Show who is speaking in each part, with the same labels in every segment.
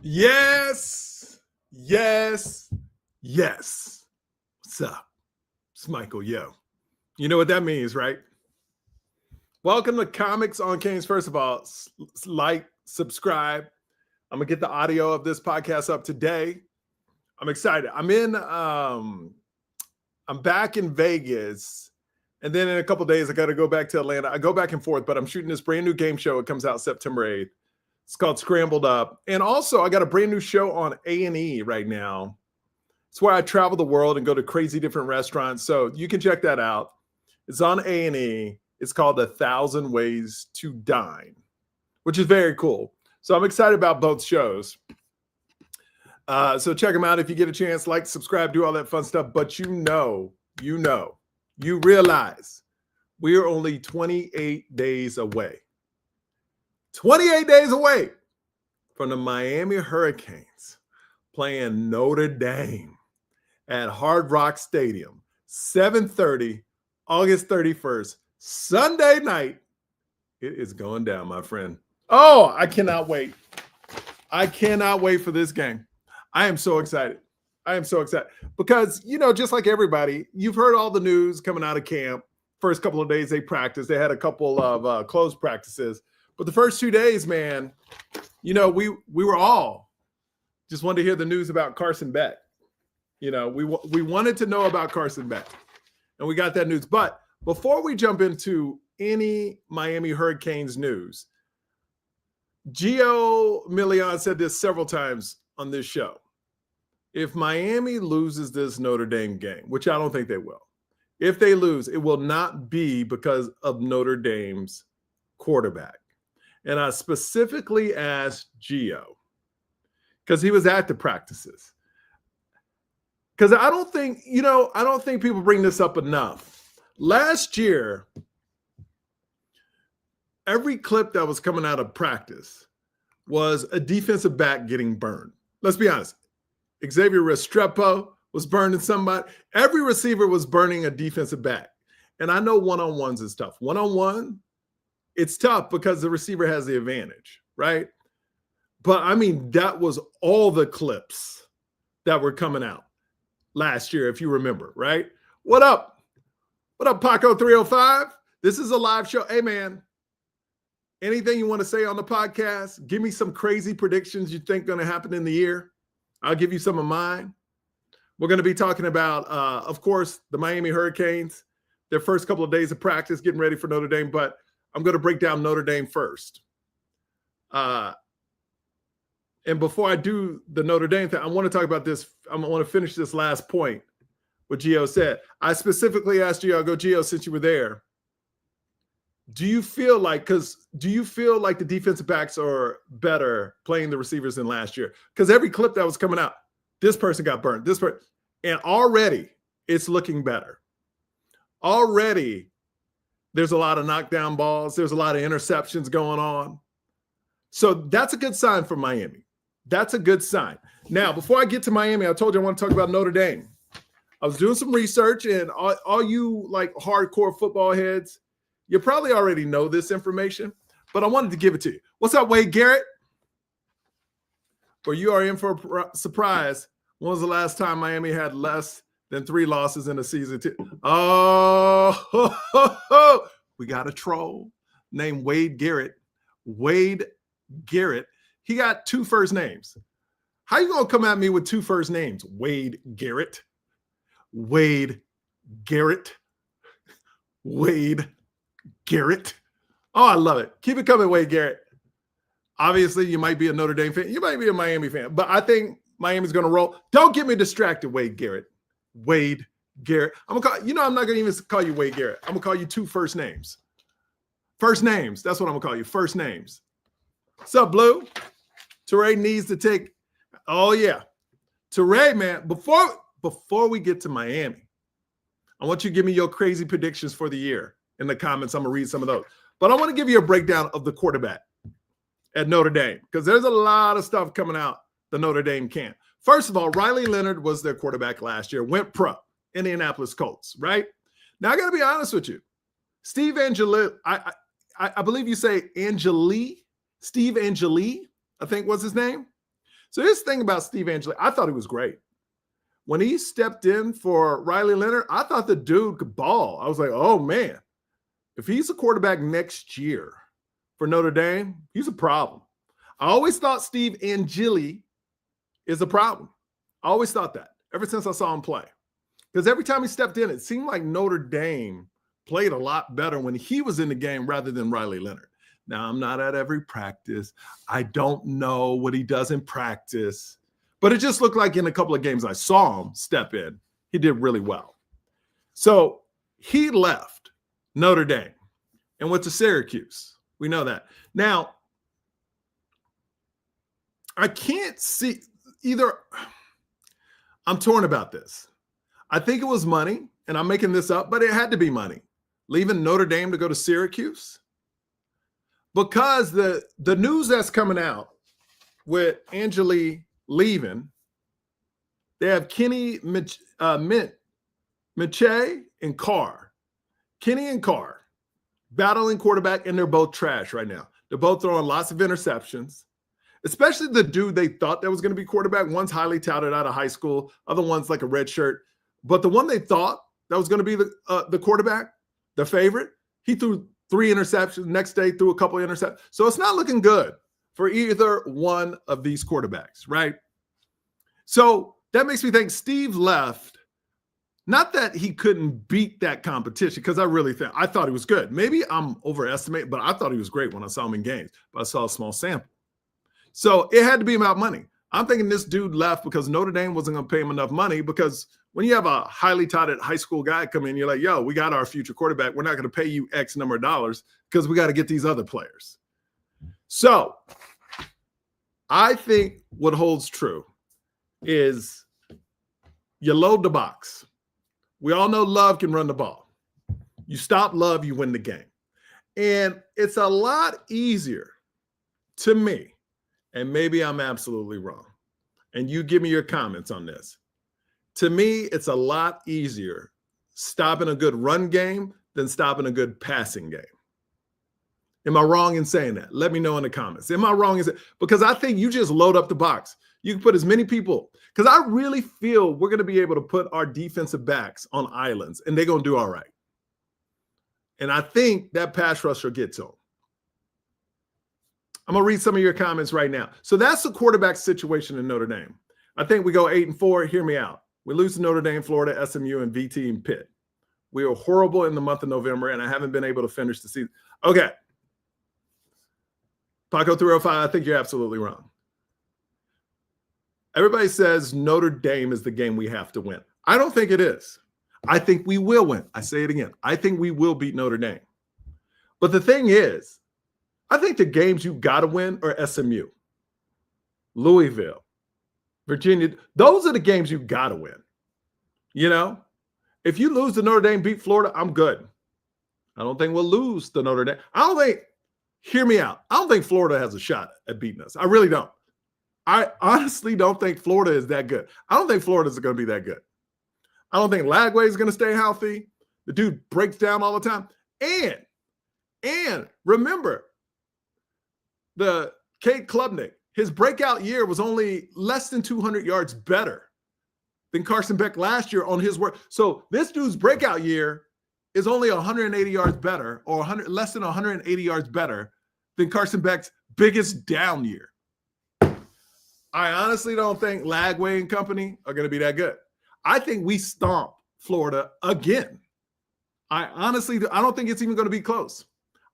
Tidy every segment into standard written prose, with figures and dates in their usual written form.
Speaker 1: Yes, yes, yes. What's up? It's Michael Yo. You know what that means, right? Welcome to Comics on Canes. First of all, like, subscribe. I'm gonna get the audio of this podcast up today. I'm excited. I'm back in Vegas, and then in a couple days I got to go back to Atlanta. I go back and forth, but I'm shooting this brand new game show. It comes out September 8th. It's called Scrambled Up. And also I got a brand new show on A&E right now. It's where I travel the world and go to crazy different restaurants. So you can check that out. It's on A&E. It's called 1,000 Ways to Dine, which is very cool. So I'm excited about both shows. So check them out if you get a chance. Like, subscribe, do all that fun stuff. But you realize we are only 28 days away. 28 days away from the Miami Hurricanes playing Notre Dame at Hard Rock Stadium, 7:30, August 31st, Sunday night. It is going down, my friend. Oh, I cannot wait. I cannot wait for this game. I am so excited. I am so excited because, just like everybody, you've heard all the news coming out of camp. First couple of days they practiced. They had a couple of closed practices. But the first 2 days, man, we were all just wanted to hear the news about Carson Beck. We wanted to know about Carson Beck, and we got that news. But before we jump into any Miami Hurricanes news, Gio Milian said this several times on this show. If Miami loses this Notre Dame game, which I don't think they will, if they lose, it will not be because of Notre Dame's quarterback. And I specifically asked Gio, because he was at the practices. Because I don't think people bring this up enough. Last year, every clip that was coming out of practice was a defensive back getting burned. Let's be honest. Xavier Restrepo was burning somebody. Every receiver was burning a defensive back. And I know one-on-ones is tough. One-on-one, it's tough because the receiver has the advantage, right? But, that was all the clips that were coming out last year, if you remember, right? What up? What up, Paco 305? This is a live show. Hey, man, anything you want to say on the podcast? Give me some crazy predictions you think going to happen in the year. I'll give you some of mine. We're going to be talking about, of course, the Miami Hurricanes, their first couple of days of practice, getting ready for Notre Dame, but I'm going to break down Notre Dame first. And before I do the Notre Dame thing, I want to talk about this. I want to finish this last point, what Gio said. I specifically asked Gio, since you were there, do you feel like the defensive backs are better playing the receivers than last year? Because every clip that was coming out, this person got burned, this person, and already it's looking better. Already there's a lot of knockdown balls. There's a lot of interceptions going on. So that's a good sign for Miami. That's a good sign. Now, before I get to Miami, I told you I want to talk about Notre Dame. I was doing some research, and all you like hardcore football heads, you probably already know this information, but I wanted to give it to you. What's up, Wade Garrett? Or you are in for a surprise. When was the last time Miami had less than 3 losses in a season? Oh, we got a troll named Wade Garrett. Wade Garrett. He got 2 first names. How you going to come at me with 2 first names? Wade Garrett. Wade Garrett. Wade Garrett. Oh, I love it. Keep it coming, Wade Garrett. Obviously, you might be a Notre Dame fan. You might be a Miami fan. But I think Miami's going to roll. Don't get me distracted, Wade Garrett. Wade Garrett. I'm not going to even call you Wade Garrett. I'm going to call you 2 first names. First names. That's what I'm going to call you. First names. What's up, Blue? Teray needs to take. Oh, yeah. Teray, man, before we get to Miami, I want you to give me your crazy predictions for the year in the comments. I'm going to read some of those. But I want to give you a breakdown of the quarterback at Notre Dame, because there's a lot of stuff coming out the Notre Dame camp. First of all, Riley Leonard was their quarterback last year, went pro, Indianapolis Colts, right? Now, I got to be honest with you. Steve Angeli, I believe you say Angeli, Steve Angeli, I think was his name. So here's the thing about Steve Angeli. I thought he was great. When he stepped in for Riley Leonard, I thought the dude could ball. I was like, oh, man, if he's a quarterback next year for Notre Dame, he's a problem. I always thought Steve Angeli is a problem. I always thought that ever since I saw him play. Because every time he stepped in, it seemed like Notre Dame played a lot better when he was in the game rather than Riley Leonard. Now, I'm not at every practice. I don't know what he does in practice. But it just looked like in a couple of games I saw him step in, he did really well. So he left Notre Dame and went to Syracuse. We know that. Now, I can't see either. I'm torn about this. I think it was money, and I'm making this up, but it had to be money. Leaving Notre Dame to go to Syracuse. Because the news that's coming out with Angeli leaving, they have Kenny Miche and Carr. Kenny and Carr battling quarterback, and they're both trash right now. They're both throwing lots of interceptions, especially the dude they thought that was going to be quarterback. One's highly touted out of high school. Other one's like a red shirt. But the one they thought that was going to be the quarterback, the favorite, he threw 3 interceptions. Next day, threw a couple of interceptions. So it's not looking good for either one of these quarterbacks, right? So that makes me think Steve left, not that he couldn't beat that competition, because I thought he was good. Maybe I'm overestimating, but I thought he was great when I saw him in games, but I saw a small sample. So it had to be about money. I'm thinking this dude left because Notre Dame wasn't going to pay him enough money, because when you have a highly touted high school guy come in, you're like, yo, we got our future quarterback. We're not going to pay you X number of dollars because we got to get these other players. So I think what holds true is you load the box. We all know Love can run the ball. You stop Love, you win the game. And it's a lot easier to me, and maybe I'm absolutely wrong, and you give me your comments on this. To me, it's a lot easier stopping a good run game than stopping a good passing game. Am I wrong in saying that? Let me know in the comments. Am I wrong? Because I think you just load up the box. You can put as many people, because I really feel we're going to be able to put our defensive backs on islands, and they're going to do all right. And I think that pass rush will get to them. I'm going to read some of your comments right now. So that's the quarterback situation in Notre Dame. I think we go 8-4. Hear me out. We lose to Notre Dame, Florida, SMU, and VT and Pitt. We are horrible in the month of November, and I haven't been able to finish the season. Okay. Paco 305, I think you're absolutely wrong. Everybody says Notre Dame is the game we have to win. I don't think it is. I think we will win. I say it again. I think we will beat Notre Dame. But the thing is, I think the games you got to win are SMU, Louisville, Virginia. Those are the games you got to win. You know, if you lose to Notre Dame, beat Florida, I'm good. I don't think we'll lose to Notre Dame. Hear me out. I don't think Florida has a shot at beating us. I really don't. I honestly don't think Florida is that good. I don't think Florida is going to be that good. I don't think Lagway is going to stay healthy. The dude breaks down all the time. And remember, the Cade Klubnik, his breakout year was only less than 200 yards better than Carson Beck last year on his work. So this dude's breakout year is only 180 yards better, or less than 180 yards better than Carson Beck's biggest down year. I honestly don't think Lagway and company are going to be that good. I think we stomp Florida again. I don't think it's even going to be close.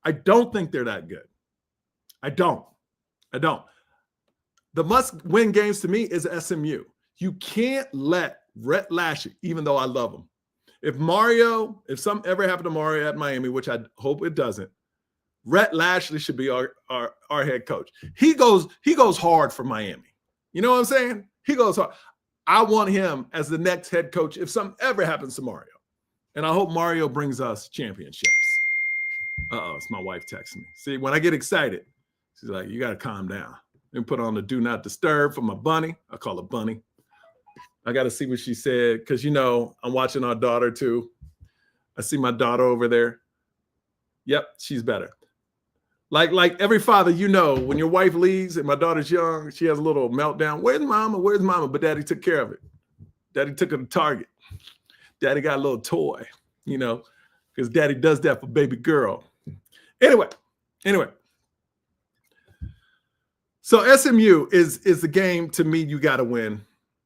Speaker 1: I don't think they're that good. I don't. The must-win games to me is SMU. You can't let Rhett Lashlee, even though I love him. If something ever happened to Mario at Miami, which I hope it doesn't, Rhett Lashlee should be our head coach. He goes hard for Miami. You know what I'm saying? He goes hard. I want him as the next head coach if something ever happens to Mario. And I hope Mario brings us championships. Uh-oh, it's my wife texting me. See, when I get excited, she's like, you got to calm down. And put on the do not disturb for my bunny. I call her Bunny. I got to see what she said, because, you know, I'm watching our daughter too. I see my daughter over there. Yep, she's better. Like every father, when your wife leaves and my daughter's young, she has a little meltdown. Where's mama? Where's mama? But daddy took care of it. Daddy took her to Target. Daddy got a little toy, because daddy does that for baby girl. Anyway. So SMU is the game to me you got to win.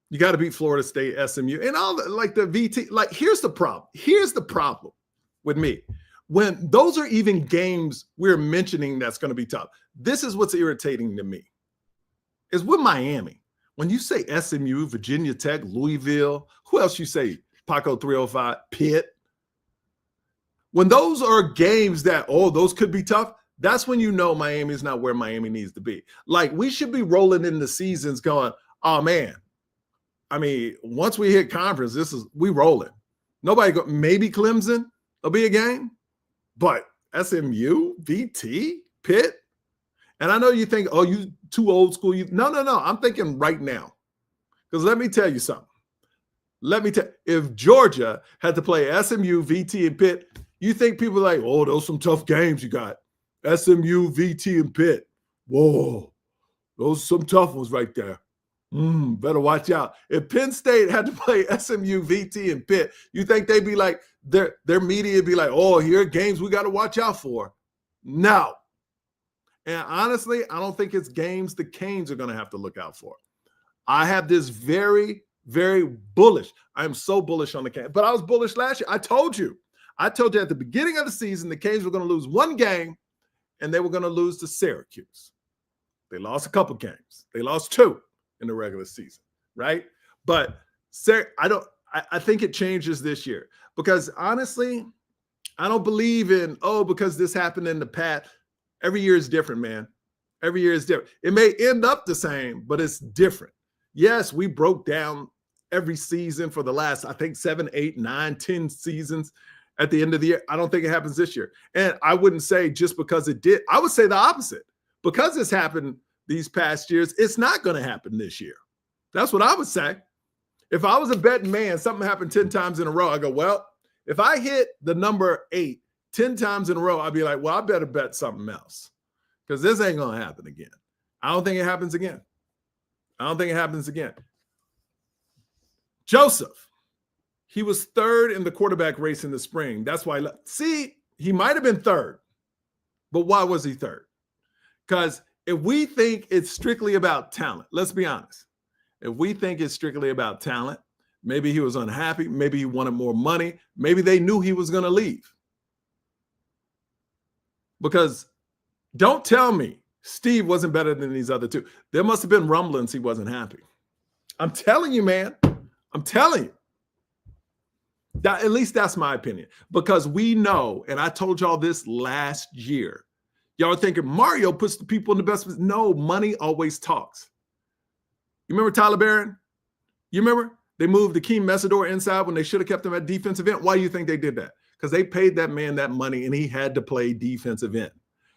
Speaker 1: You got to beat Florida State, SMU, and all the VT. Like, here's the problem. Here's the problem with me. When those are even games we're mentioning that's going to be tough. This is what's irritating to me. Is with Miami. When you say SMU, Virginia Tech, Louisville, who else you say? Paco 305, Pitt. When those are games that, those could be tough, that's when Miami's not where Miami needs to be. Like, we should be rolling in the seasons going, oh, man. I mean, once we hit conference, we rolling. Maybe Clemson will be a game, but SMU, VT, Pitt. And I know you think, you too old school. No. I'm thinking right now. Because let me tell you something. If Georgia had to play SMU, VT, and Pitt, you think people are like, those some tough games you got. SMU, VT, and Pitt. Whoa, those are some tough ones right there. Better watch out. If Penn State had to play SMU, VT, and Pitt, you think they'd be like, their media would be like, here are games we got to watch out for. No. And honestly, I don't think it's games the Canes are going to have to look out for. I have this very, very bullish. I'm so bullish on the Canes. But I was bullish last year. I told you at the beginning of the season, the Canes were going to lose one game, and they were going to lose to Syracuse. They lost a couple games. They lost 2 in the regular season, right? But I think it changes this year because honestly, I don't believe in, because this happened in the past. Every year is different, man. Every year is different. It may end up the same, but it's different. Yes, we broke down every season for the last, I think, 7, 8, 9, 10 seasons at the end of the year. I don't think it happens this year. And I wouldn't say just because it did. I would say the opposite. Because it's happened these past years, it's not going to happen this year. That's what I would say. If I was a betting man, something happened 10 times in a row, I go, well, if I hit the number 8 10 times in a row, I'd be like, well, I better bet something else because this ain't going to happen again. I don't think it happens again. Joseph, he was 3rd in the quarterback race in the spring. That's why, he might have been 3rd, but why was he 3rd? Because if we think it's strictly about talent, let's be honest. If we think it's strictly about talent, maybe he was unhappy. Maybe he wanted more money. Maybe they knew he was going to leave. Because don't tell me Steve wasn't better than these other 2. There must have been rumblings he wasn't happy. I'm telling you, man. I'm telling you. At least that's my opinion. Because we know, and I told y'all this last year, y'all are thinking Mario puts the people in the best position. No, money always talks. You remember Tyler Barron? You remember? They moved Akeem Mesidor inside when they should have kept him at defensive end. Why do you think they did that? Because they paid that man that money and he had to play defensive end.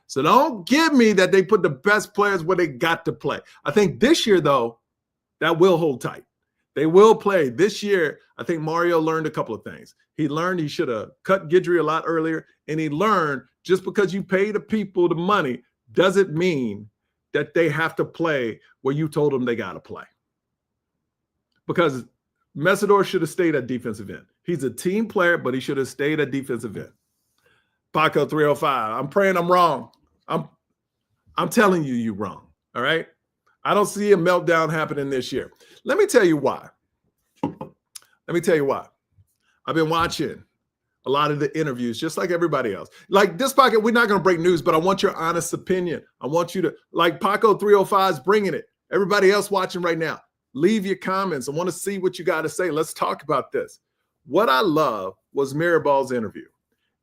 Speaker 1: So don't give me that they put the best players where they got to play. I think this year, though, that will hold tight. They will play. This year, I think Mario learned a couple of things. He learned he should have cut Guidry a lot earlier, and he learned just because you pay the people the money doesn't mean that they have to play where you told them they got to play. Because Mesidor should have stayed at defensive end. He's a team player, but he should have stayed at defensive end. Paco 305. I'm praying I'm wrong. I'm telling you you're wrong. All right. I don't see a meltdown happening this year. Let me tell you why. I've been watching a lot of the interviews, just like everybody else. Like this pocket, we're not going to break news, but I want your honest opinion. I want you to, like Paco 305 is bringing it. Everybody else watching right now, leave your comments. I want to see what you got to say. Let's talk about this. What I love was Mirabal's interview.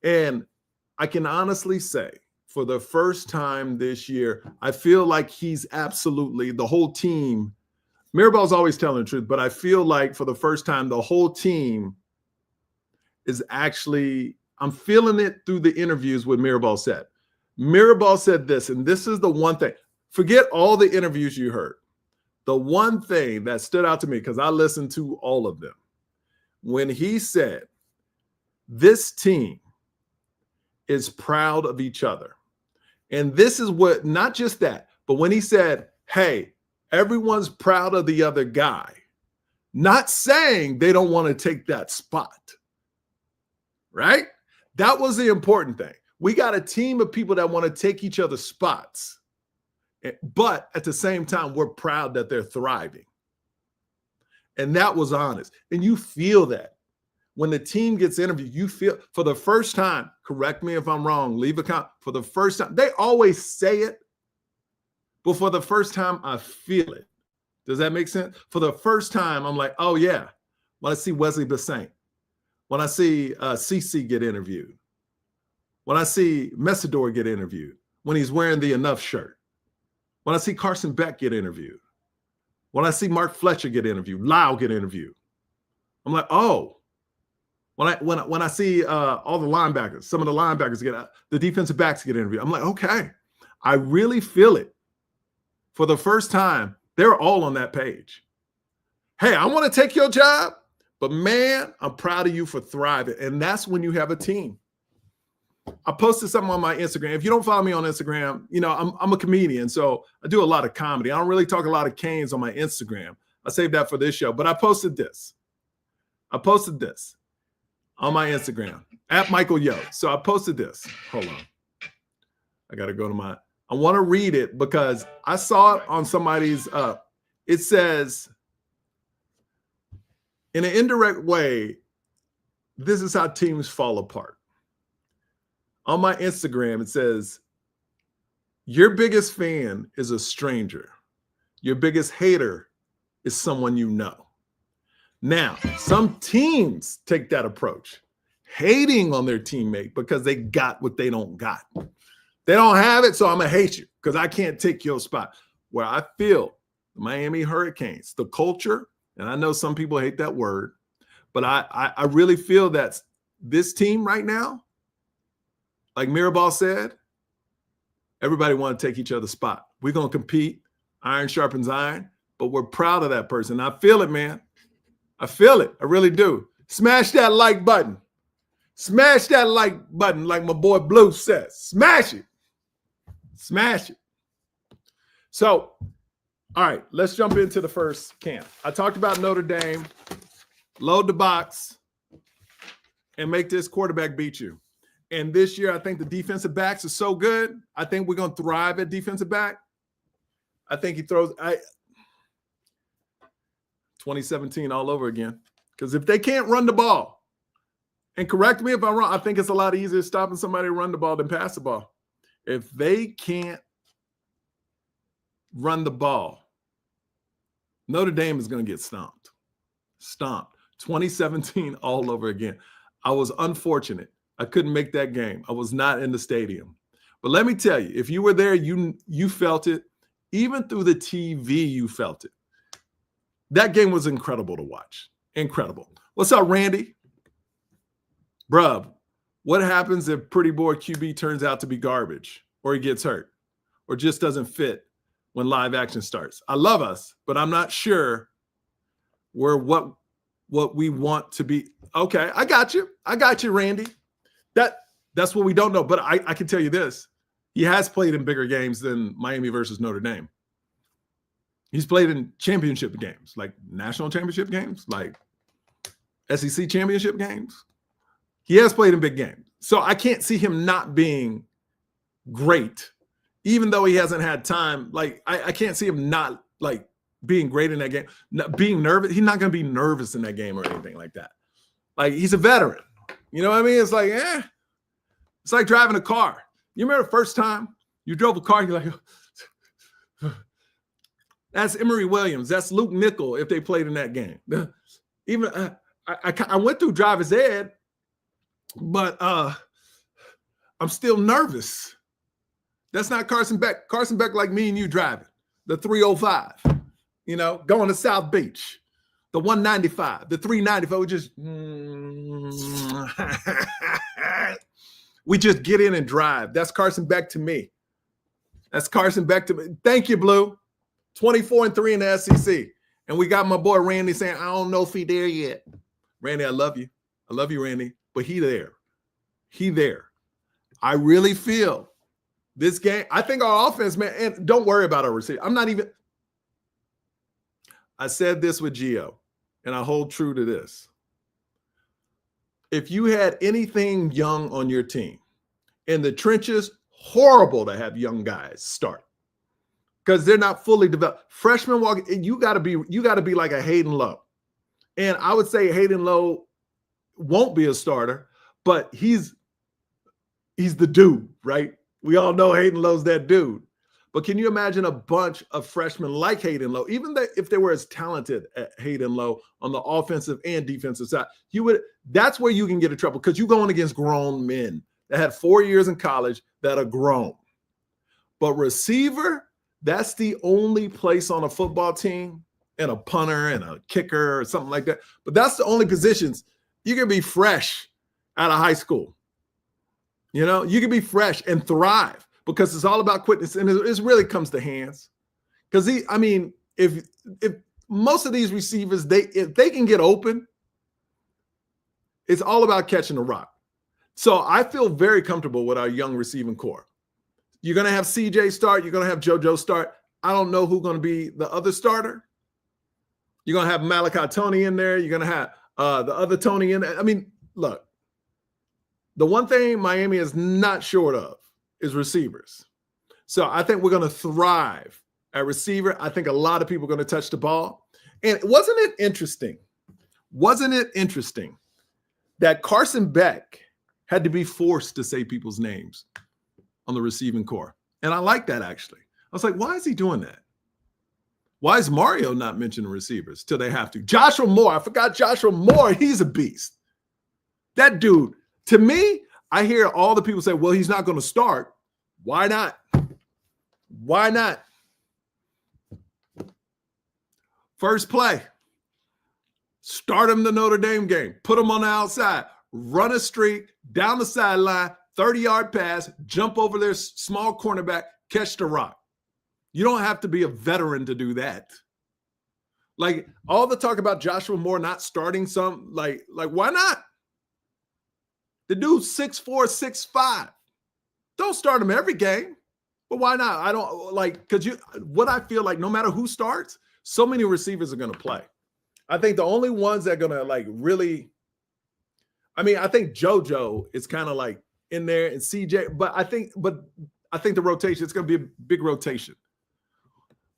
Speaker 1: And I can honestly say, for the first time this year, I feel like he's absolutely, the whole team, Mirabal's always telling the truth, but I feel like for the first time, the whole team is actually, I'm feeling it through the interviews what Mirabal said. Mirabal said this, and this is the one thing. Forget all the interviews you heard. The one thing that stood out to me, because I listened to all of them, when he said, this team is proud of each other. And this is what, not just that, but when he said, hey, everyone's proud of the other guy, not saying they don't want to take that spot, right? That was the important thing. We got a team of people that want to take each other's spots, but at the same time, we're proud that they're thriving. And that was honest. And you feel that. When the team gets interviewed, you feel for the first time, correct me if I'm wrong, leave a comment. For the first time, they always say it, but for the first time, I feel it. Does that make sense? For the first time, I'm like, oh yeah. When I see Wesley Bassant, when I see CC get interviewed, when I see Messidor get interviewed, when he's wearing the Enough shirt, when I see Carson Beck get interviewed, when I see Mark Fletcher get interviewed, Lau get interviewed, I'm like, oh. When I see all the linebackers, some of the linebackers get the defensive backs get interviewed, I'm like, okay, I really feel it. For the first time, they're all on that page. Hey, I want to take your job, but man, I'm proud of you for thriving. And that's when you have a team. I posted something on my Instagram. If you don't follow me on Instagram, you know, I'm a comedian, so I do a lot of comedy. I don't really talk a lot of canes on my Instagram. I saved that for this show, but I posted this. On my Instagram, at Michael Yo. So I posted this. Hold on. I got to go to I want to read it because I saw it on somebody's, it says, in an indirect way, this is how teams fall apart. On my Instagram, it says, your biggest fan is a stranger. Your biggest hater is someone you know. Now, some teams take that approach, hating on their teammate because they got what they don't got. They don't have it, so I'm going to hate you because I can't take your spot. Where I feel the Miami Hurricanes, the culture, and I know some people hate that word, but I really feel that this team right now, like Mirabal said, everybody want to take each other's spot. We're going to compete. Iron sharpens iron, but we're proud of that person. I feel it, man. I feel it. I really do. Smash that like button. Smash that like button like my boy Blue says. Smash it. Smash it. So, all right, let's jump into the first camp. I talked about Notre Dame. Load the box and make this quarterback beat you. And this year, I think the defensive backs are so good. I think we're going to thrive at defensive back. I think he throws 2017 all over again. Because if they can't run the ball, and correct me if I'm wrong, I think it's a lot easier stopping somebody to run the ball than pass the ball. If they can't run the ball, Notre Dame is going to get stomped. Stomped. 2017 all over again. I was unfortunate. I couldn't make that game. I was not in the stadium. But let me tell you, if you were there, you felt it. Even through the TV, you felt it. That game was incredible to watch. Incredible. What's up, Randy? Bruh, what happens if Pretty Boy QB turns out to be garbage or he gets hurt or just doesn't fit when live action starts? I love us, but I'm not sure we're what we want to be. Okay, I got you. I got you, Randy. That's what we don't know. But I can tell you this. He has played in bigger games than Miami versus Notre Dame. He's played in championship games, like national championship games, like SEC championship games. He has played in big games. So I can't see him not being great, even though he hasn't had time. Like, I can't see him not, like, being great in that game. Not being nervous. He's not going to be nervous in that game or anything like that. Like, he's a veteran. You know what I mean? It's like, it's like driving a car. You remember the first time you drove a car, you're like, that's Emory Williams. That's Luke Nickel if they played in that game. Even I went through driver's ed, but I'm still nervous. That's not Carson Beck. Carson Beck like me and you driving. The 305, you know, going to South Beach. The 195, the 395, we just get in and drive. That's Carson Beck to me. That's Carson Beck to me. Thank you, Blue. 24-3 in the SEC. And we got my boy Randy saying, I don't know if he there yet. Randy, I love you. I love you, Randy. But he there. I really feel This game, I think our offense, man, and don't worry about our receiver. I said this with Gio, and I hold true to this. If you had anything young on your team in the trenches, horrible to have young guys start because they're not fully developed. Freshmen walking, you got to be like a Hayden Lowe. And I would say Hayden Lowe won't be a starter, but he's the dude, right? We all know Hayden Lowe's that dude. But can you imagine a bunch of freshmen like Hayden Lowe, even if they were as talented at Hayden Lowe on the offensive and defensive side, that's where you can get in trouble because you're going against grown men that had 4 years in college that are grown. But receiver, that's the only place on a football team, and a punter and a kicker or something like that. But that's the only positions you can be fresh out of high school. You know, you can be fresh and thrive because it's all about quickness, and it really comes to hands. Because if most of these receivers, if they can get open, it's all about catching the rock. So I feel very comfortable with our young receiving core. You're going to have CJ start. You're going to have JoJo start. I don't know who's going to be the other starter. You're going to have Malachi Tony in there. You're going to have the other Tony in there. I mean, look, the one thing Miami is not short of is receivers. So I think we're going to thrive at receiver. I think a lot of people are going to touch the ball. And wasn't it interesting that Carson Beck had to be forced to say people's names on the receiving core? And I like that, actually. I was like, why is he doing that? Why is Mario not mentioning receivers till they have to? Joshua Moore. I forgot Joshua Moore. He's a beast. That dude, to me, I hear all the people say, well, he's not going to start. Why not? Why not? First play. Start him the Notre Dame game. Put him on the outside. Run a streak down the sideline, 30-yard pass, jump over their small cornerback, catch the rock. You don't have to be a veteran to do that. Like all the talk about Joshua Moore not starting some, like why not? The dude's 6'4", 6'5". Don't start him every game. But why not? I don't because what I feel like no matter who starts, so many receivers are going to play. I think the only ones that are going to really, I think JoJo is kind of like in there and CJ, but I think the rotation, it's going to be a big rotation.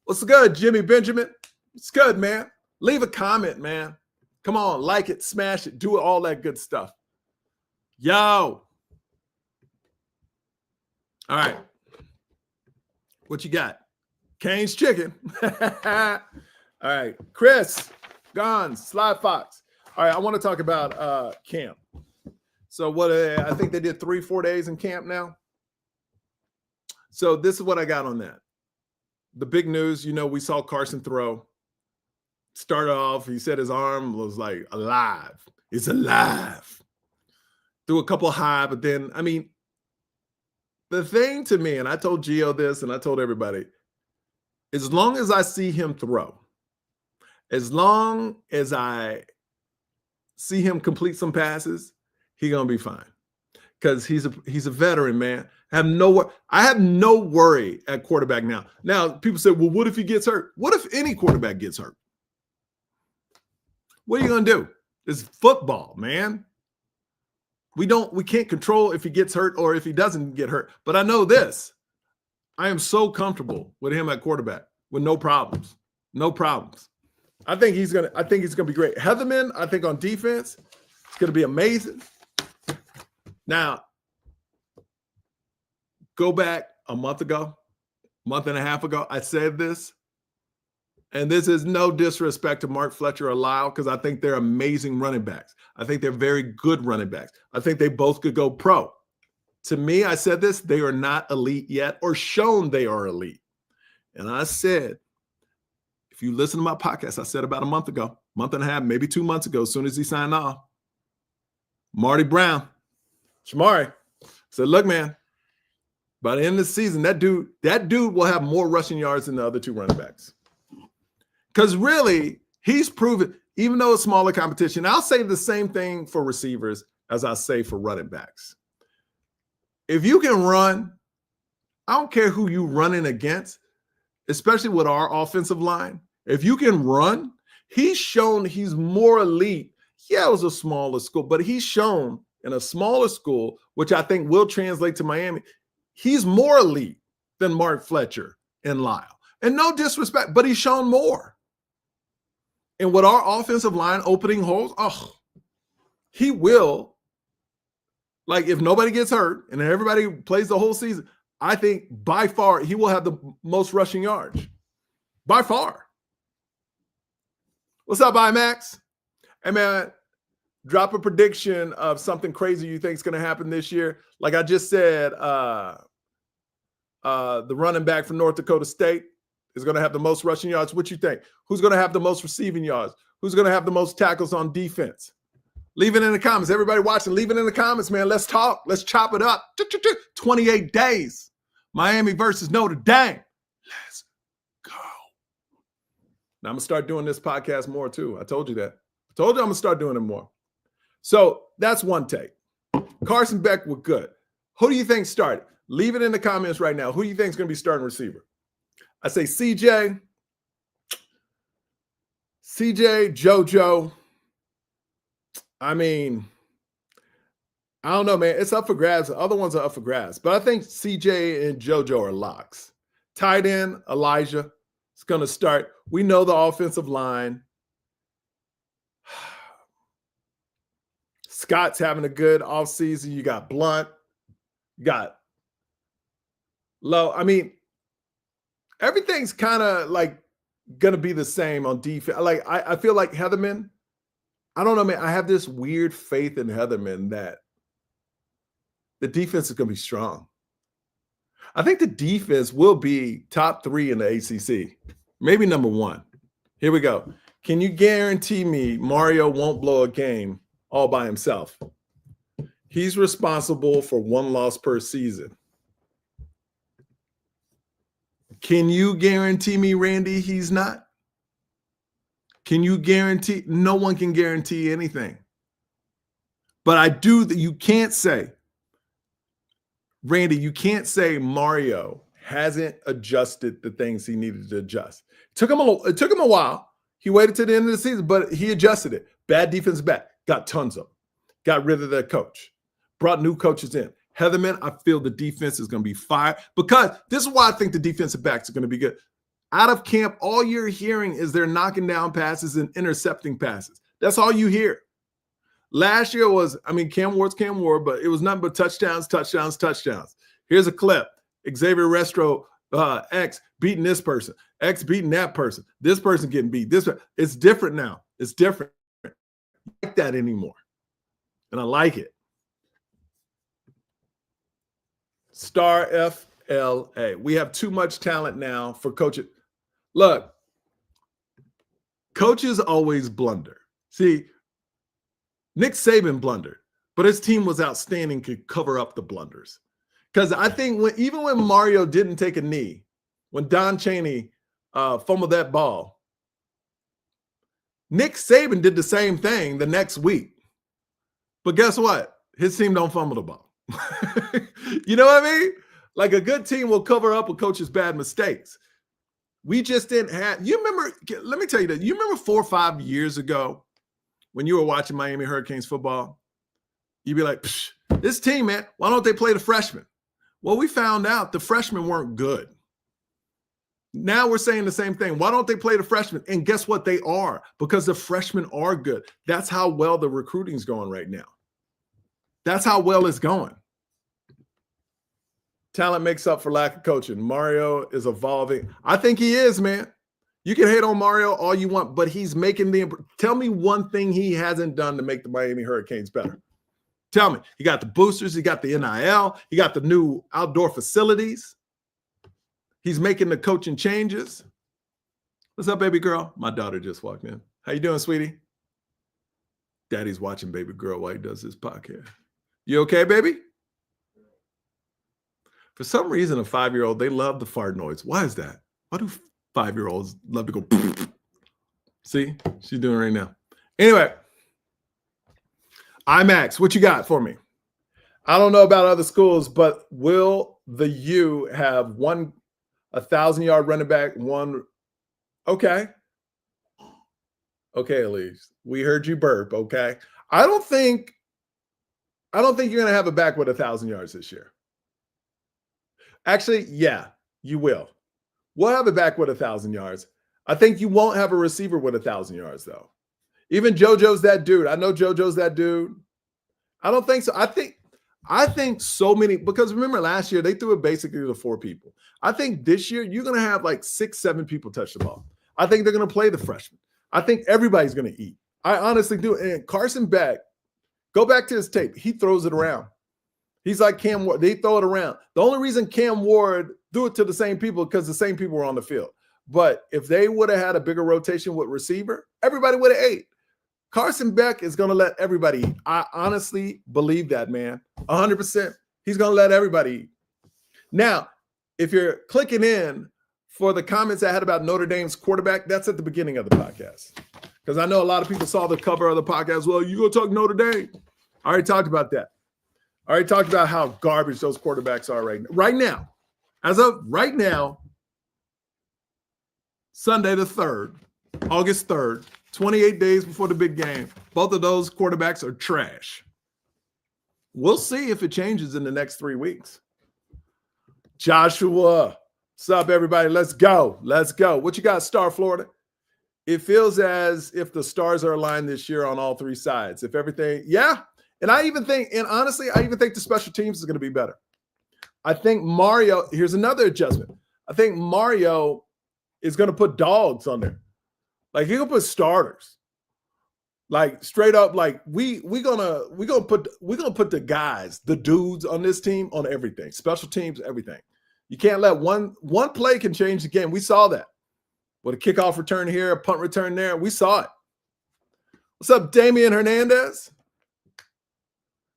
Speaker 1: What's good, Jimmy Benjamin? It's good, man. Leave a comment, man. Come on, like it, smash it, do all that good stuff. Yo. All right. What you got? Cane's chicken. All right. Chris, Gone, Sly Fox. All right, I want to talk about camp. So I think they did 3-4 days in camp now. So this is what I got on that. The big news, we saw Carson throw. Started off, he said his arm was like alive. It's alive. Threw a couple high, but then, the thing to me, and I told Gio this and I told everybody, as long as I see him throw, as long as I see him complete some passes, he's going to be fine. Because he's a veteran, man. I have no worry at quarterback now. Now, people say, well, what if he gets hurt? What if any quarterback gets hurt? What are you going to do? It's football, man. We can't control if he gets hurt or if he doesn't get hurt. But I know this. I am so comfortable with him at quarterback with no problems. No problems. I think he's gonna be great. Heatherman, I think on defense, it's gonna be amazing. Now, go back a month and a half ago, I said this, and this is no disrespect to Mark Fletcher or Lyle, because I think they're amazing running backs. I think they're very good running backs. I think they both could go pro. To me, I said this, they are not elite yet or shown they are elite. And I said, if you listen to my podcast, I said about a month ago, month and a half, maybe 2 months ago, as soon as he signed off, Marty Brown, Shamari, said, look, man, by the end of the season, that dude will have more rushing yards than the other two running backs. Because really, he's proven, even though it's smaller competition, I'll say the same thing for receivers as I say for running backs. If you can run I don't care who you running against, especially with our offensive line. If you can run, he's shown he's more elite. Yeah, it was a smaller school, but he's shown in a smaller school, which I think will translate to Miami, he's more elite than Mark Fletcher and Lyle. And no disrespect, but he's shown more. And with our offensive line opening holes, he will, like if nobody gets hurt and everybody plays the whole season, I think by far he will have the most rushing yards. By far. What's up, IMAX? Hey, man, drop a prediction of something crazy you think is going to happen this year. Like I just said, the running back from North Dakota State is going to have the most rushing yards. What you think? Who's going to have the most receiving yards? Who's going to have the most tackles on defense? Leave it in the comments. Everybody watching, leave it in the comments, man. Let's talk. Let's chop it up. 28 days. Miami versus Notre Dame. Let's go. Now I'm going to start doing this podcast more too. I told you that. I told you I'm going to start doing it more. So that's one take. Carson, Beck were good. Who do you think started? Leave it in the comments right now. Who do you think is going to be starting receiver? I say CJ, JoJo. I mean, I don't know, man. It's up for grabs. The other ones are up for grabs. But I think CJ and JoJo are locks. Tight end, Elijah is going to start. We know the offensive line. Scott's having a good offseason. You got Blunt. You got Low. I mean, everything's kind of like going to be the same on defense. Like, I feel like Heatherman, I don't know, man. I have this weird faith in Heatherman that the defense is going to be strong. I think the defense will be top 3 in the ACC, maybe number 1. Here we go. Can you guarantee me Mario won't blow a game all by himself? He's responsible for 1 loss per season. Can you guarantee me, Randy, he's not? Can you guarantee? No one can guarantee anything. But I do that. You can't say, Randy, you can't say Mario hasn't adjusted the things he needed to adjust. It took him a while. He waited to the end of the season, but he adjusted it. Bad defense back. Got tons of them. Got rid of their coach. Brought new coaches in. Heatherman, I feel the defense is going to be fire because this is why I think the defensive backs are going to be good. Out of camp, all you're hearing is they're knocking down passes and intercepting passes. That's all you hear. Last year was, Cam Ward, but it was nothing but touchdowns. Here's a clip. Xavier Restro, X beating this person, X beating that person, this person getting beat. It's different now. It's different. I don't like that anymore. And I like it. Star FLA. We have too much talent now for coaches. Look, coaches always blunder. See, Nick Saban blundered, but his team was outstanding, could cover up the blunders. Because I think even when Mario didn't take a knee, when Don Chaney fumbled that ball, Nick Saban did the same thing the next week. But guess what? His team don't fumble the ball. You know what I mean? Like a good team will cover up a coach's bad mistakes. We just didn't have, you remember, let me tell you that, you remember 4 or 5 years ago when you were watching Miami Hurricanes football, you'd be like, this team, man, why don't they play the freshmen? Well, we found out the freshmen weren't good. Now we're saying the same thing. Why don't they play the freshmen? And guess what? They are, because the freshmen are good. That's how well the recruiting's going right now. That's how well it's going. Talent makes up for lack of coaching. Mario is evolving. I think he is, man. You can hate on Mario all you want, but he's making tell me one thing he hasn't done to make the Miami Hurricanes better. Tell me. He got the boosters. He got the NIL. He got the new outdoor facilities. He's making the coaching changes. What's up, baby girl? My daughter just walked in. How you doing, sweetie? Daddy's watching baby girl while he does his podcast. You okay, baby? For some reason, a 5-year-old, they love the fart noise. Why is that? Why do 5-year-olds love to go? See, she's doing it right now. Anyway, IMAX, what you got for me? I don't know about other schools, but will the U have 1,000-yard running back, one. Okay. Okay, Elise. We heard you burp. Okay. I don't think you're going to have a back with 1,000 yards this year. Actually, yeah, you will. We'll have a back with 1,000 yards. I think you won't have a receiver with 1,000 yards, though. Even JoJo's that dude. I know JoJo's that dude. I don't think so. I think so many, because remember last year, they threw it basically to 4 people. I think this year, you're going to have like 6, 7 people touch the ball. I think they're going to play the freshmen. I think everybody's going to eat. I honestly do. And Carson Beck, go back to his tape. He throws it around. He's like Cam Ward. They throw it around. The only reason Cam Ward threw it to the same people because the same people were on the field. But if they would have had a bigger rotation with receiver, everybody would have ate. Carson Beck is going to let everybody eat. I honestly believe that, man. 100%. He's going to let everybody eat. Now, if you're clicking in for the comments I had about Notre Dame's quarterback, that's at the beginning of the podcast. Because I know a lot of people saw the cover of the podcast. Well, you go talk Notre Dame. I already talked about that. I already talked about how garbage those quarterbacks are right now. As of right now, Sunday the 3rd, August 3rd, 28 days before the big game, both of those quarterbacks are trash. We'll see if it changes in the next 3 weeks. Joshua, what's up, everybody? Let's go. Let's go. What you got, Star Florida? It feels as if the stars are aligned this year on all 3 sides. If everything, yeah. And I even think, and honestly, I even think the special teams is going to be better. I think Mario, here's another adjustment. I think Mario is going to put dogs on there. Like he'll put starters. Like straight up, like we're gonna put the guys, the dudes on this team on everything. Special teams, everything. You can't let one play can change the game. We saw that. With a kickoff return here, a punt return there. We saw it. What's up, Damian Hernandez?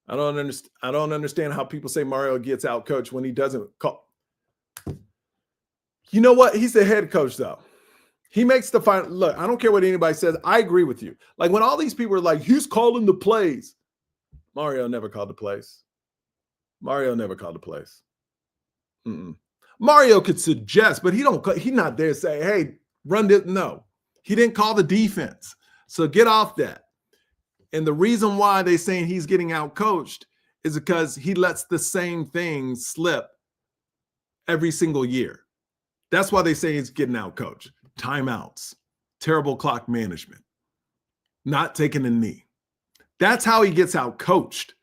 Speaker 1: I don't understand how people say Mario gets out coached when he doesn't call. You know what? He's the head coach, though. He makes the final. Look, I don't care what anybody says. I agree with you. Like when all these people are like, he's calling the plays. Mario never called the plays. Mario never called the plays. Mario could suggest, but he's not there to say, hey, run this. No, he didn't call the defense. So get off that. And the reason why they're saying he's getting out coached is because he lets the same thing slip every single year. That's why they say he's getting out coached. Timeouts, terrible clock management, not taking a knee. That's how he gets out coached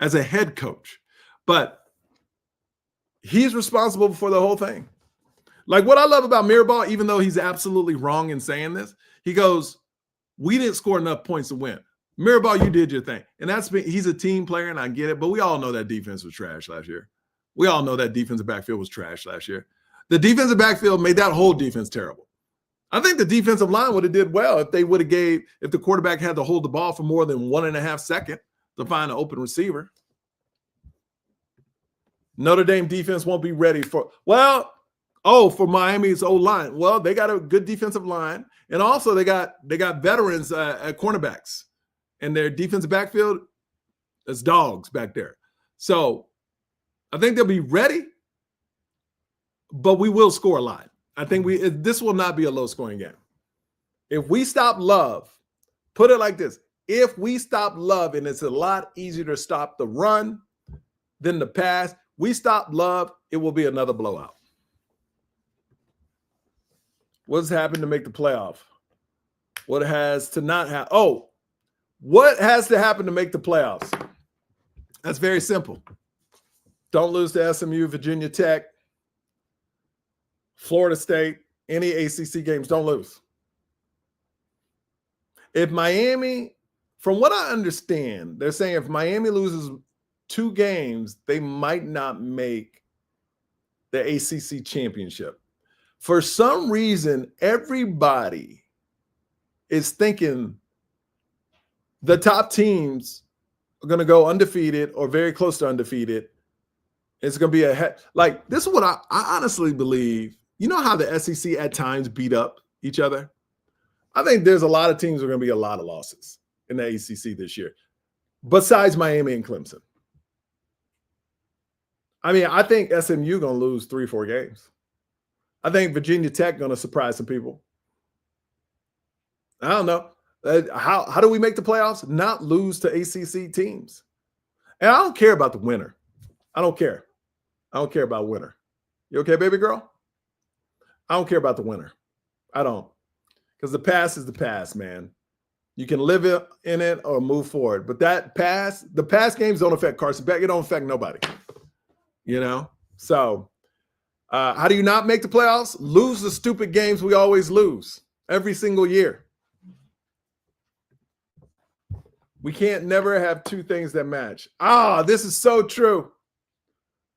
Speaker 1: as a head coach. But he's responsible for the whole thing. Like what I love about Mirabal, even though he's absolutely wrong in saying this, he goes, we didn't score enough points to win. Mirabal, you did your thing. And he's a team player, and I get it, but we all know that defense was trash last year. We all know that defensive backfield was trash last year. The defensive backfield made that whole defense terrible. I think the defensive line would have did well if the quarterback had to hold the ball for more than 1.5 seconds to find an open receiver. Notre Dame defense won't be ready for Miami's O-line. Well, they got a good defensive line, and also they got veterans at cornerbacks. And their defensive backfield is dogs back there. So I think they'll be ready, but we will score a lot. I think this will not be a low-scoring game. If we stop Love, put it like this. If we stop Love, and it's a lot easier to stop the run than the pass, we stop Love, it will be another blowout. What's happened to make the playoff? What has to not happen? What has to happen to make the playoffs? That's very simple. Don't lose to SMU, Virginia Tech, Florida State, any ACC games. Don't lose. If Miami, from what I understand, they're saying if Miami loses 2 games, they might not make the ACC championship. For some reason, everybody is thinking the top teams are going to go undefeated or very close to undefeated. It's going to be this is what I honestly believe. You know how the SEC at times beat up each other? I think there's a lot of teams that are going to be a lot of losses in the ACC this year, besides Miami and Clemson. I mean, I think SMU going to lose 3-4 games. I think Virginia Tech going to surprise some people. I don't know. How do we make the playoffs? Not lose to ACC teams. And I don't care about the winner. I don't care. I don't care about winner. You okay, baby girl? I don't care about the winner. I don't. Because the past is the past, man. You can live in it or move forward. But the past games don't affect Carson Beck. It don't affect nobody. You know? So how do you not make the playoffs? Lose the stupid games we always lose every single year. We can't never have two things that match. This is so true.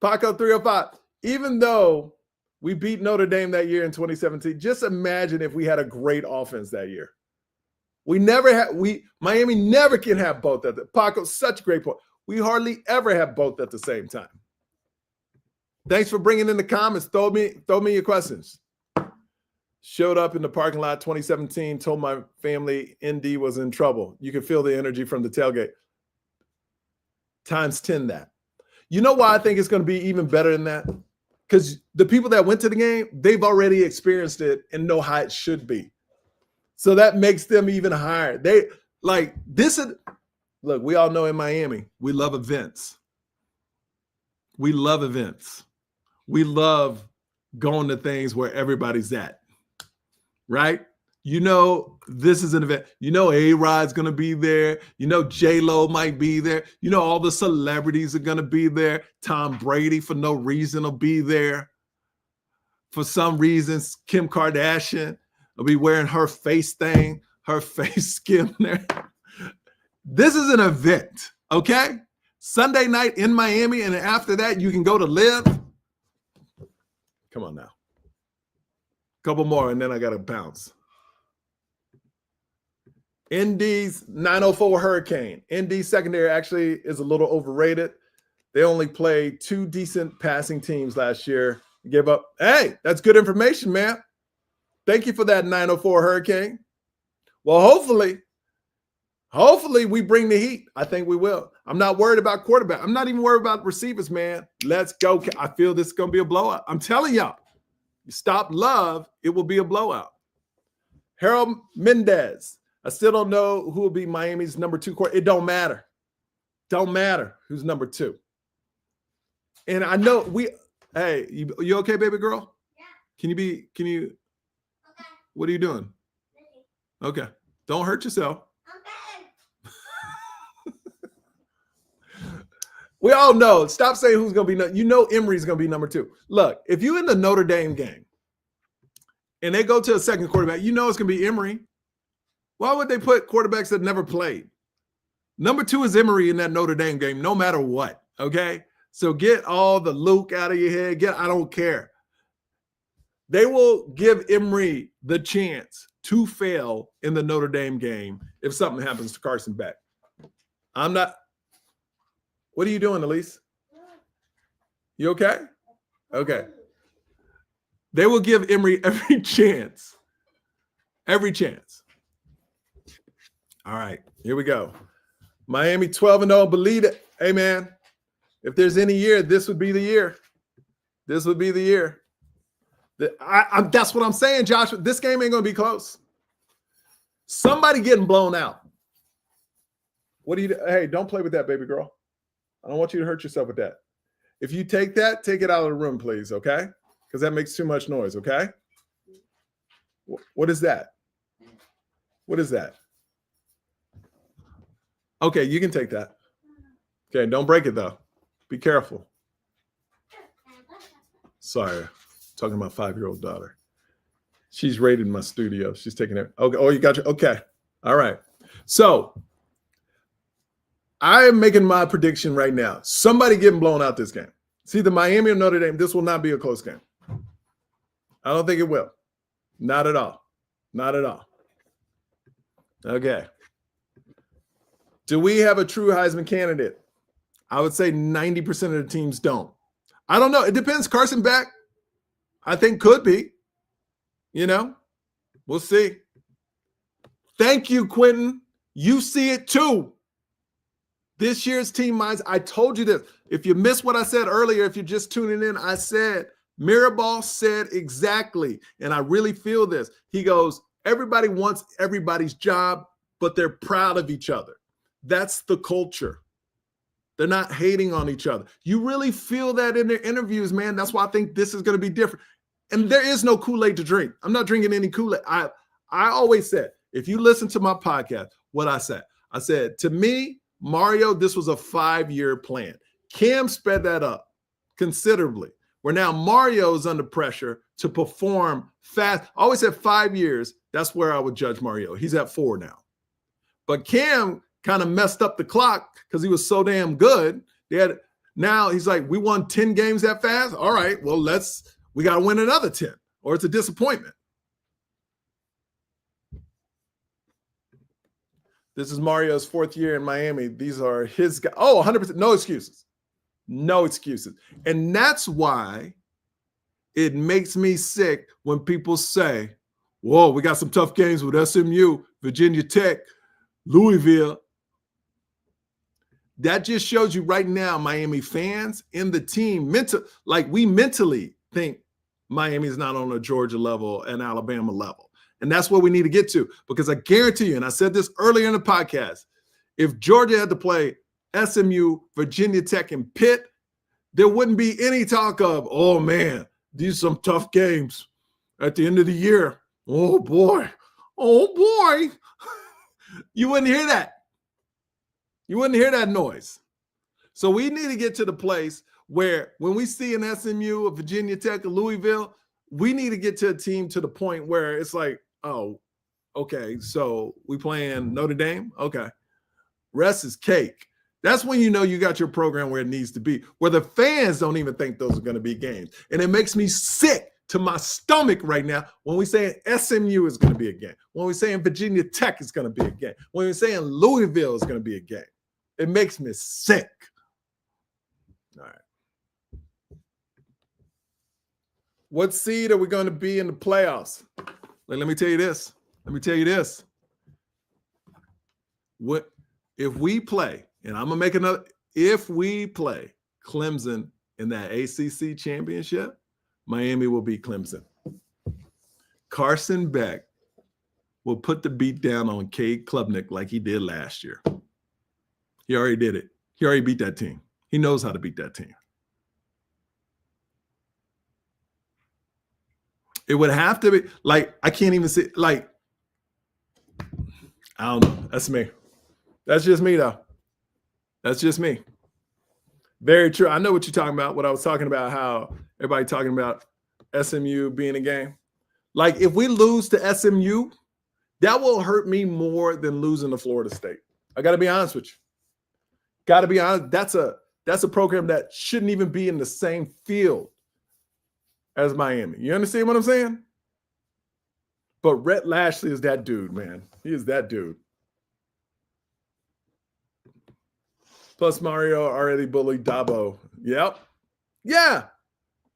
Speaker 1: Paco 305. Even though we beat Notre Dame that year in 2017, just imagine if we had a great offense that year. Miami never can have both at the Paco, such a great point. We hardly ever have both at the same time. Thanks for bringing in the comments. Throw me your questions. Showed up in the parking lot 2017, told my family ND was in trouble. You can feel the energy from the tailgate. Times 10 that. You know why I think it's going to be even better than that? Because the people that went to the game, they've already experienced it and know how it should be. So that makes them even higher. Look, we all know in Miami, we love events. We love events. We love going to things where everybody's at. Right? You know, this is an event. You know, A-Rod's going to be there. You know, J-Lo might be there. You know, all the celebrities are going to be there. Tom Brady, for no reason, will be there. For some reasons, Kim Kardashian will be wearing her face thing, her face skin there. This is an event, okay? Sunday night in Miami, and after that, you can go to Live. Come on now. Couple more, and then I got to bounce. Indy's 904 Hurricane. Indy secondary actually is a little overrated. They only played 2 decent passing teams last year. Give up. Hey, that's good information, man. Thank you for that 904 Hurricane. Well, hopefully we bring the heat. I think we will. I'm not worried about quarterback. I'm not even worried about receivers, man. Let's go. I feel this is going to be a blowout. I'm telling y'all. You stop Love, it will be a blowout. Harold Mendez. I still don't know who will be Miami's number 2 quarterback. It don't matter. Don't matter who's number 2. And I know hey, you okay, baby girl? Yeah. Can you, okay. What are you doing? Okay. Don't hurt yourself. Okay. We all know. Stop saying who's going to be. You know Emory's going to be number 2. Look, if you're in the Notre Dame game and they go to a second quarterback, you know it's going to be Emory. Why would they put quarterbacks that never played? Number 2 is Emory in that Notre Dame game, no matter what, okay? So get all the Luke out of your head. I don't care. They will give Emory the chance to fail in the Notre Dame game if something happens to Carson Beck. I'm not. What are you doing, Elise? You okay? Okay. They will give Emory every chance. Every chance. All right, here we go. Miami 12-0. Believe it. Hey, man, if there's any year, this would be the year. This would be the year. That's what I'm saying, Joshua. This game ain't going to be close. Somebody getting blown out. What do you? Hey, don't play with that, baby girl. I don't want you to hurt yourself with that. If you take that, take it out of the room, please, okay? Because that makes too much noise, okay? What is that? What is that? Okay, you can take that. Okay, don't break it, though. Be careful. Sorry, talking to my 5-year-old daughter. She's raided my studio. She's taking it. Okay. Oh, you got your. Okay. All right. So I am making my prediction right now. Somebody getting blown out this game. It's either Miami or Notre Dame. This will not be a close game. I don't think it will. Not at all. Not at all. Okay. Do we have a true Heisman candidate? I would say 90% of the teams don't. I don't know. It depends. Carson Beck, I think, could be. You know, we'll see. Thank you, Quentin. You see it too. This year's team minds, I told you this. If you missed what I said earlier, if you're just tuning in, I said, Mirabal said exactly, and I really feel this. He goes, everybody wants everybody's job, but they're proud of each other. That's the culture. They're not hating on each other. You really feel that in their interviews, man. That's why I think this is going to be different. And there is no Kool-Aid to drink. I'm not drinking any Kool-Aid. I always said, if you listen to my podcast, what I said, to me, Mario, this was a 5-year plan. Cam sped that up considerably, where now Mario is under pressure to perform fast. I always said 5 years. That's where I would judge Mario. He's at 4 now. But Cam kind of messed up the clock because he was so damn good. Now he's like, we won 10 games that fast? All right, well, we got to win another 10, or it's a disappointment. This is Mario's 4th year in Miami. These are his guys. Oh, 100%. No excuses. No excuses. And that's why it makes me sick when people say, whoa, we got some tough games with SMU, Virginia Tech, Louisville. That just shows you right now, Miami fans and the team, we mentally think Miami is not on a Georgia level and Alabama level. And that's what we need to get to, because I guarantee you, and I said this earlier in the podcast, if Georgia had to play SMU, Virginia Tech, and Pitt, there wouldn't be any talk of, oh, man, these are some tough games at the end of the year. Oh, boy. Oh, boy. You wouldn't hear that. You wouldn't hear that noise. So we need to get to the place where when we see an SMU, a Virginia Tech, a Louisville, we need to get to a team to the point where it's like, oh, okay, so we playing Notre Dame? Okay. Rest is cake. That's when you know you got your program where it needs to be, where the fans don't even think those are going to be games. And it makes me sick to my stomach right now when we say SMU is going to be a game, when we saying Virginia Tech is going to be a game, when we're saying Louisville is going to be a game. It makes me sick. All right. What seed are we going to be in the playoffs? Let me tell you this. What if we play, and I'm going to make another, if we play Clemson in that ACC championship, Miami will beat Clemson. Carson Beck will put the beat down on Cade Klubnik like he did last year. He already did it. He already beat that team. He knows how to beat that team. It would have to be like, I can't even say, like, I don't know. That's me. That's just me, though. That's just me. Very true. I know what you're talking about. What I was talking about, how everybody talking about SMU being a game. Like, if we lose to SMU, that will hurt me more than losing to Florida State. I got to be honest with you. Got to be honest. That's a program that shouldn't even be in the same field as Miami. You understand what I'm saying? But Rhett Lashley is that dude, man. He is that dude. Plus, Mario already bullied Dabo. Yep. Yeah.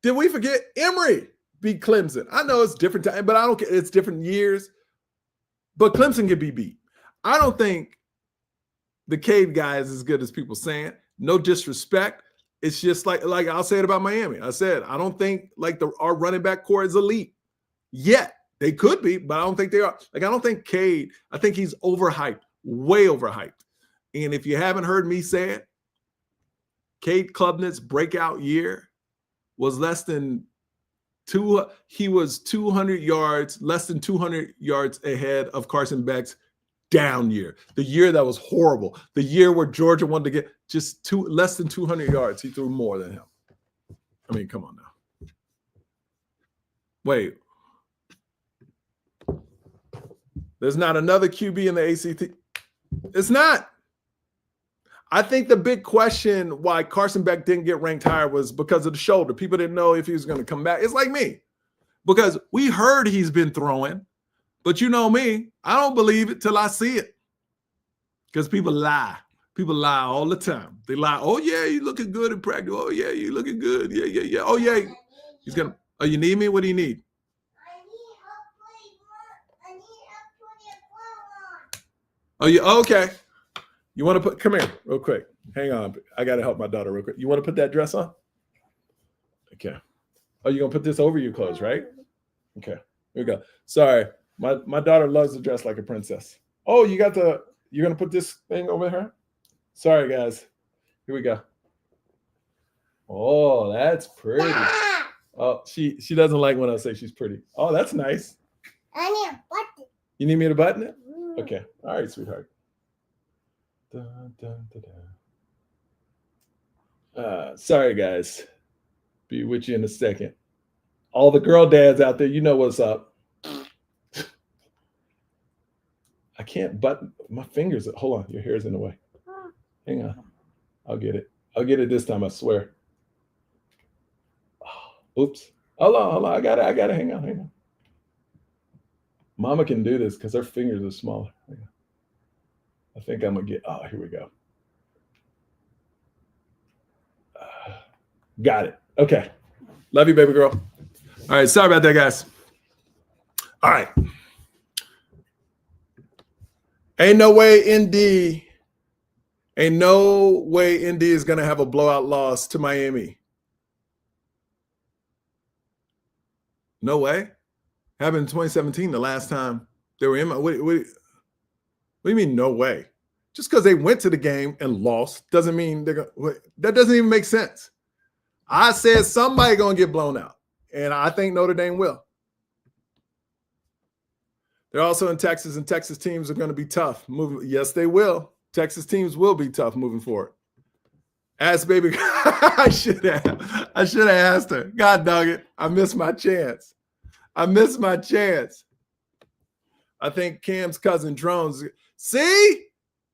Speaker 1: Did we forget Emory beat Clemson? I know it's different time, but I don't care. It's different years. But Clemson can be beat. I don't think the Cade guy is as good as people saying. No disrespect. It's just like I'll say it about Miami. I said, I don't think our running back core is elite yet. They could be, but I don't think they are. Like, I don't think Cade, I think he's overhyped, way overhyped. And if you haven't heard me say it, Cade Klubnik's breakout year was less than he was 200 yards, less than 200 yards ahead of Carson Beck's down year. The year that was horrible. The year where Georgia wanted to get just less than 200 yards. He threw more than him. I mean, come on now. Wait. There's not another QB in the ACT. It's not. I think the big question why Carson Beck didn't get ranked higher was because of the shoulder. People didn't know if he was going to come back. It's like me. Because we heard he's been throwing, but you know me, I don't believe it till I see it. Because people lie. People lie all the time. They lie. Oh, yeah, you looking good in practice. Oh, yeah, you looking good. Yeah, yeah, yeah. Oh, yeah. He's going to. Oh, you need me? What do you need? Oh, yeah. Okay. You want to put, come here real quick. Hang on. I got to help my daughter real quick. You want to put that dress on? Okay. Oh, you're going to put this over your clothes, right? Okay. Here we go. Sorry. My daughter loves to dress like a princess. Oh, you're going to put this thing over her? Sorry, guys. Here we go. Oh, that's pretty. Oh, she doesn't like when I say she's pretty. Oh, that's nice.
Speaker 2: I need a button.
Speaker 1: You need me to button it? Okay. All right, sweetheart. Dun, dun, dun, dun. Sorry, guys. Be with you in a second. All the girl dads out there, you know what's up. I can't button my fingers. Hold on, your hair's in the way. Hang on. I'll get it. I'll get it this time, I swear. Oh, oops. Hold on. I got it. Hang on. Mama can do this because her fingers are smaller. I think I'm going to get, oh, here we go. Got it. Okay. Love you, baby girl. All right. Sorry about that, guys. All right. Ain't no way Indy is going to have a blowout loss to Miami. No way. Happened in 2017, the last time they were in. What do you mean, no way? Just because they went to the game and lost doesn't mean they're going to. That doesn't even make sense. I said somebody going to get blown out, and I think Notre Dame will. They're also in Texas, and Texas teams are going to be tough. Yes, they will. Texas teams will be tough moving forward. Ask baby. I should have asked her. God dog it. I missed my chance. I think Cam's cousin Drones. See?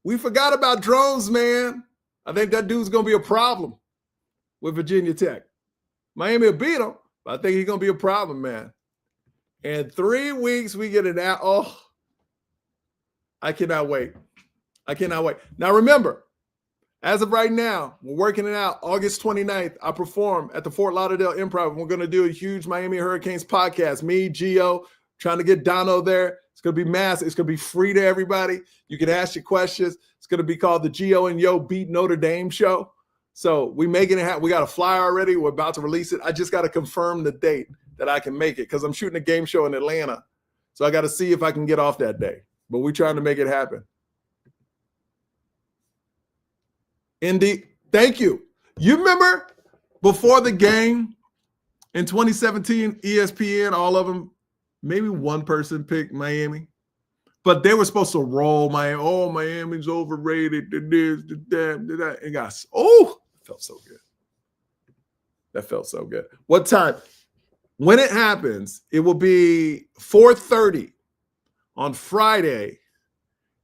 Speaker 1: We forgot about Drones, man. I think that dude's going to be a problem with Virginia Tech. Miami will beat him, but I think he's going to be a problem, man. In 3 weeks, we get it out. Oh, I cannot wait. Now, remember, as of right now, we're working it out. August 29th, I perform at the Fort Lauderdale Improv. We're going to do a huge Miami Hurricanes podcast. Me, Gio, trying to get Dono there. It's going to be massive. It's going to be free to everybody. You can ask your questions. It's going to be called the Gio and Yo Beat Notre Dame Show. So we making it happen. We got a flyer already. We're about to release it. I just got to confirm the date that I can make it because I'm shooting a game show in Atlanta. So I got to see if I can get off that day. But we're trying to make it happen. Indy, thank you. You remember before the game in 2017, ESPN, all of them, maybe one person picked Miami, but they were supposed to roll Miami. Oh, Miami's overrated. This, that. And guys, it felt so good. That felt so good. What time? When it happens, it will be 4:30 on Friday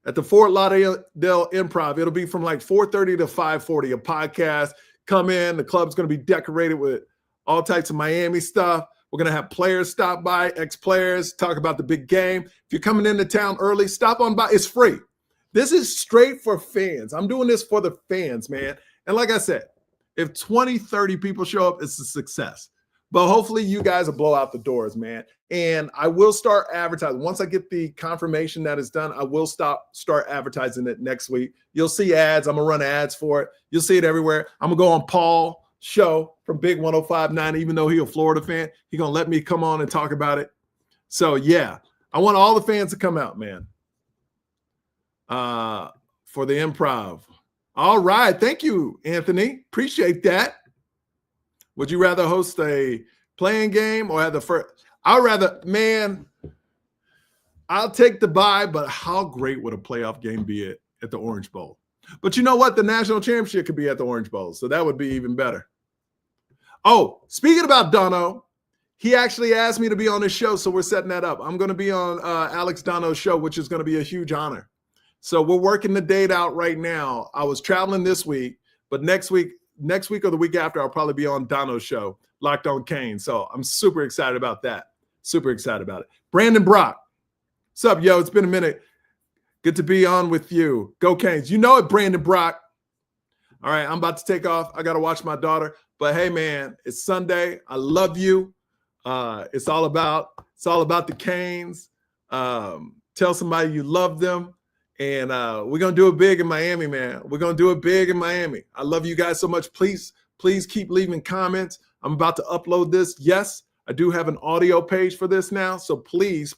Speaker 1: at the Fort Lauderdale Improv. It'll be from like 4:30 to 5:40, a podcast. Come in. The club's going to be decorated with all types of Miami stuff. We're going to have players stop by, ex-players, talk about the big game. If you're coming into town early, stop on by. It's free. This is straight for fans. I'm doing this for the fans, man. And like I said, if 20, 30 people show up, it's a success. But hopefully you guys will blow out the doors, man. And I will start advertising. Once I get the confirmation that it's done, I will start advertising it next week. You'll see ads. I'm going to run ads for it. You'll see it everywhere. I'm going to go on Paul's show from Big 105.9, even though he's a Florida fan. He's going to let me come on and talk about it. So, yeah, I want all the fans to come out, man, for the improv. All right. Thank you, Anthony. Appreciate that. Would you rather host a playing game or have the first? I'll take the bye, but how great would a playoff game be at the Orange Bowl? But you know what? The national championship could be at the Orange Bowl, so that would be even better. Oh, speaking about Dono, he actually asked me to be on his show, so we're setting that up. I'm going to be on Alex Dono's show, which is going to be a huge honor. So we're working the date out right now. I was traveling this week, but next week or the week after, I'll probably be on Dono's show, Locked on Kane. So I'm super excited about that. Super excited about it. Brandon Brock. What's up, yo? It's been a minute. Good to be on with you. Go Canes. You know it, Brandon Brock. All right, I'm about to take off. I got to watch my daughter. But hey, man, it's Sunday. I love you. It's all about the Canes. Tell somebody you love them. And we're going to do it big in Miami, man. We're going to do it big in Miami. I love you guys so much. Please keep leaving comments. I'm about to upload this. Yes, I do have an audio page for this now. So please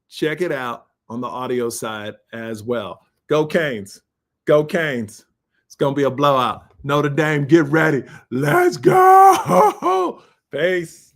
Speaker 1: check it out on the audio side as well. Go Canes. Go Canes. It's going to be a blowout. Notre Dame, get ready. Let's go. Peace.